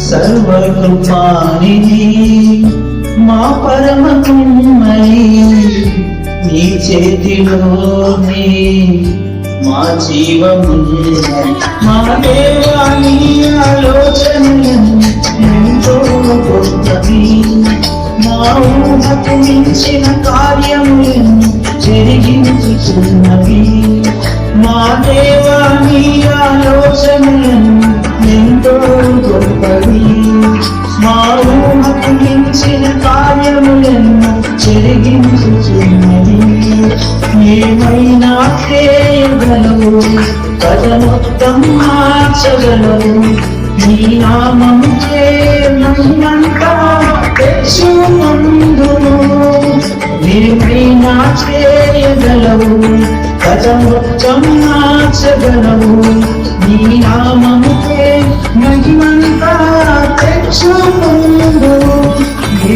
సర్వకృపానిధి మా పరమ కుమ్మరి నీ చేతిలోనే మా జీవమున్నది మా దేవా నీ ఆలోచనలను ఎంతో గొప్పవి మా ఊహకు మించిన కార్యములను జరిగించుచున్నవి మా దేవా నీ ఆలోచనలను ఎంతో గొప్పవి మా ఊహకు మించిన కార్యములను జరిగించుచున్నవి ఏమైనా చేయగలవు పదమొత్తం మార్చగలవు నీ నామముకే మహిమంతా తెచ్చుకొందుము ఏమైనా చేయగలవు పదమొత్తం మార్చగలవు నీ నామముకే మహిమంతా